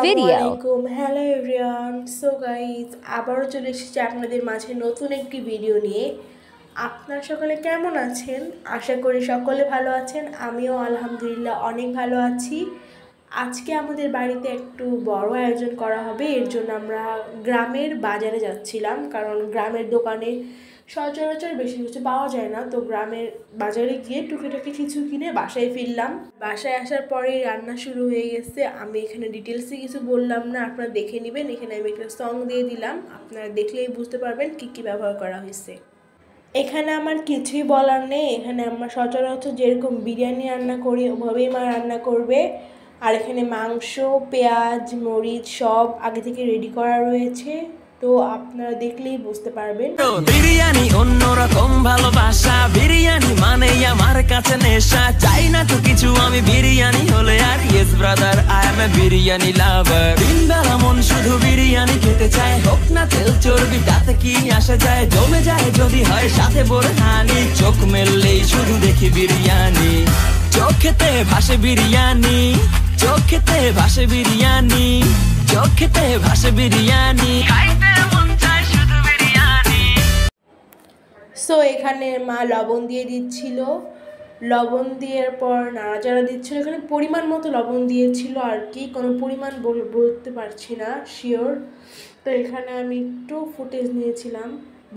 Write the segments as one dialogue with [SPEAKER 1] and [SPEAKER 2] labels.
[SPEAKER 1] video.
[SPEAKER 2] Hello everyone. So guys, আবারও চলে এসেছি আপনাদের মাঝে নতুন একটি ভিডিও নিয়ে। আপনারা সকলে কেমন আছেন? আশা করি সকলে ভালো আছেন। আমিও আলহামদুলিল্লাহ অনেক ভালো আছি। আজকে আমাদের বাড়িতে একটু বড় আয়োজন করা হবে। এর জন্য আমরা গ্রামের বাজারে যাচ্ছিলাম, কারণ গ্রামের দোকানে সচরাচর বেশি কিছু পাওয়া যায় না। তো গ্রামের বাজারে গিয়ে টুকিটাকি কিছু কিনে বাসায় ফিরলাম। বাসায় আসার পরেই রান্না শুরু হয়ে গেছে। আমি এখানে ডিটেলসে কিছু বললাম না, আপনারা দেখে নেবেন। এখানে আমি একটা সং দিয়ে দিলাম, আপনারা দেখলেই বুঝতে পারবেন কী কী ব্যবহার করা হয়েছে। এখানে আমার কিছুই বলার নেই। এখানে আমরা সচরাচর যেরকম বিরিয়ানি রান্না করি ওভাবেই মা রান্না করবে। আর এখানে মাংস, পেঁয়াজ, মরিচ সব আগে থেকে রেডি করা রয়েছে। তো আপনারা দেখলেই বুঝতে পারবেন।
[SPEAKER 3] বিরিয়ানি অন্যরকম ভালোবাসা, বিরিয়ানি মানে আমার কাছে নেশা। চাই না তো কিছু আমি বিরিয়ানি হলে আর। Yes brother, I M A biryani লাভার। দিন বেলা মন শুধু বিরিয়ানি খেতে চায়। হোক না তেল চর্বি তাতে কি আসা যায়। জমে যায় যদি হয় সাথে বোরহানি। চোখ মেললেই শুধু দেখি বিরিয়ানি। চোখেতে ভাসে বিরিয়ানি, চোখেতে ভাসে বিরিয়ানি, চোখেতে ভাসে বিরিয়ানি।
[SPEAKER 2] সো এখানে মা লবণ দিয়ে দিচ্ছিল, লবণ দেওয়ার পর নাড়াচাড়া দিচ্ছিল। এখানে পরিমাণ মতো লবণ দিয়েছিল আর কি, কোনো পরিমাণ বলতে পারছি না শিওর। তো এখানে আমি একটু ফুটেজ নিয়েছিলাম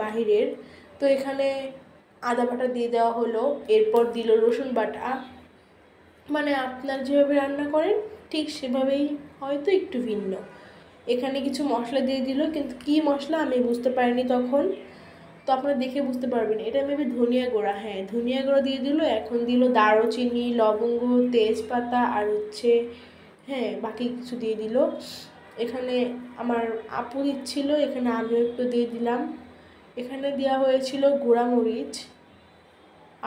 [SPEAKER 2] বাহিরের। তো এখানে আদা বাটা দিয়ে দেওয়া হলো, এরপর দিল রসুন বাটা। মানে আপনার যেভাবে রান্না করেন ঠিক সেভাবেই, হয়তো একটু ভিন্ন। এখানে কিছু মশলা দিয়ে দিল, কিন্তু কী মশলা আমি বুঝতে পারিনি তখন। তো আপনারা দেখে বুঝতে পারবেন। এটা মেবি ধনিয়া গুঁড়া, হ্যাঁ ধনিয়া গুঁড়া দিয়ে দিল। এখন দিল দারুচিনি, লবঙ্গ, তেজপাতা আর হ্যাঁ বাকি কিছু দিয়ে দিল। এখানে আমার আপু দিচ্ছিল, এখানে আমিও একটু দিয়ে দিলাম। এখানে দেওয়া হয়েছিল গুঁড়া মরিচ।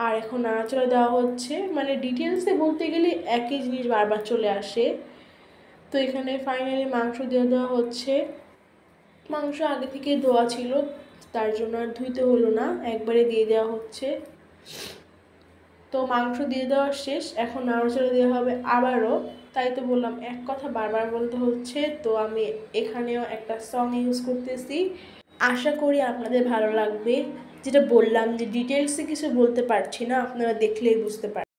[SPEAKER 2] আর এখন নাড়াচাড়া দেওয়া হচ্ছে। মানে ডিটেলসে বলতে গেলে একই জিনিস বারবার চলে আসে। তো এখানে ফাইনালি মাংস দিয়ে দেওয়া হচ্ছে। মাংস আগে থেকে ধোয়া ছিল, তার জন্য আর ধুইতে হলো না, একবারে দিয়ে দেওয়া হচ্ছে। তো মাংস দিয়ে দেওয়া শেষ, এখন নাড়াচাড়া দেওয়া হবে আবারও। তাই তো বললাম এক কথা বারবার বলতে হচ্ছে। তো আমি এখানেও একটা সং ইউজ করতেছি, আশা করি আপনাদের ভালো লাগবে। যেটা বললাম যে ডিটেলসে কিছু বলতে পারছি না, আপনারা দেখলেই বুঝতে পারবেন।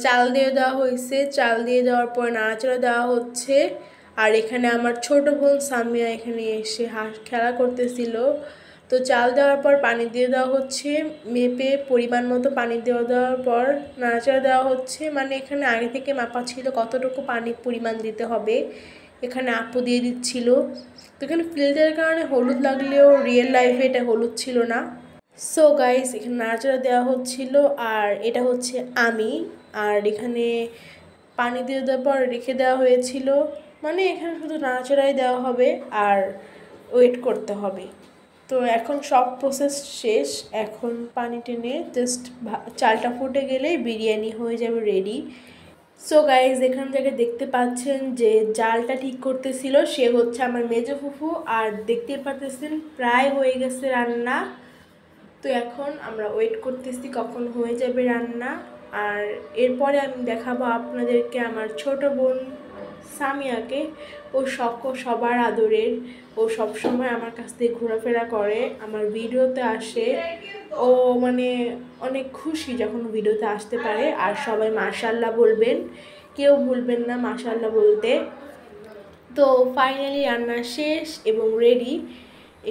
[SPEAKER 2] চাল দিয়ে দেওয়া হয়েছে, চাল দিয়ে দেওয়ার পর নাড়াচাড়া দেওয়া হচ্ছে। আর এখানে আমার ছোট বোন সামিয়া এখানে এসে খেলা করতেছিল। তো চাল দেওয়ার পর পানি দিয়ে দেওয়া হচ্ছে, মেপে পরিমাণ মতো পানি দেওয়ার পর নাড়াচাড়া দেওয়া হচ্ছে। মানে এখানে আগে থেকে মাপা ছিল কতটুকু পানি পরিমাণ দিতে হবে। এখানে আপু দিয়ে দিচ্ছিল। তো এখানে ফিল্টারের কারণে হলুদ লাগলেও রিয়েল লাইফে এটা হলুদ ছিল না। সো গাইস, এখানে নাড়াচাড়া দেওয়া হচ্ছিল। আর এটা হচ্ছে আমি। আর এখানে পানি দিয়ে দেওয়ার পর রেখে দেওয়া হয়েছিল। মানে এখানে শুধু নাড়াচাড়াই দেওয়া হবে আর ওয়েট করতে হবে। তো এখন সব প্রসেস শেষ। এখন পানি টেনে জাস্ট চালটা ফুটে গেলেই বিরিয়ানি হয়ে যাবে রেডি। সো গাইজ, এখান থেকে দেখতে পাচ্ছেন যে জালটা ঠিক করতেছিল সে হচ্ছে আমার মেজো ফুফু। আর দেখতে পাচ্ছেন প্রায় হয়ে গেছে রান্না। তো এখন আমরা ওয়েট করতেছি কখন হয়ে যাবে রান্না। আর এরপরে আমি দেখাবো আপনাদেরকে আমার ছোট বোন সামিয়াকে। ও সবার আদরের, ও সবসময় আমার কাছ থেকে ঘোরাফেরা করে, আমার ভিডিওতে আসে। ও মানে অনেক খুশি যখন ভিডিওতে আসতে পারে। আর সবাই মাশাআল্লাহ বলবেন। কেউ ভুলবেন না মাশাআল্লাহ বলতে। তো ফাইনালি রান্না শেষ এবং রেডি।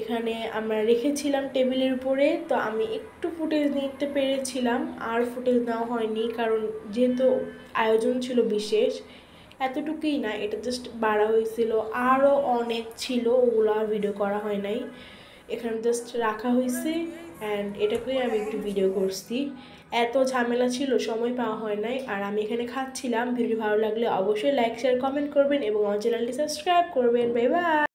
[SPEAKER 2] এখানে আমরা রেখেছিলাম টেবিলের উপরে। তো আমি একটু ফুটেজ নিতে পেরেছিলাম, আর ফুটেজ নেওয়া হয়নি, কারণ যেহেতু আয়োজন ছিল বিশেষ, এতটুকুই না, এটা জাস্ট বাড়া হয়েছিল, আরও অনেক ছিল, ওগুলো আর ভিডিও করা হয় নাই। এখানে জাস্ট রাখা হয়েছে অ্যান্ড এটাকেই আমি একটু ভিডিও করছি। এত ঝামেলা ছিল, সময় পাওয়া হয় নাই। আর আমি এখানে খাচ্ছিলাম। ভিডিও ভালো লাগলে অবশ্যই লাইক শেয়ার কমেন্ট করবেন এবং আমার চ্যানেলটি সাবস্ক্রাইব করবেন। Bye bye.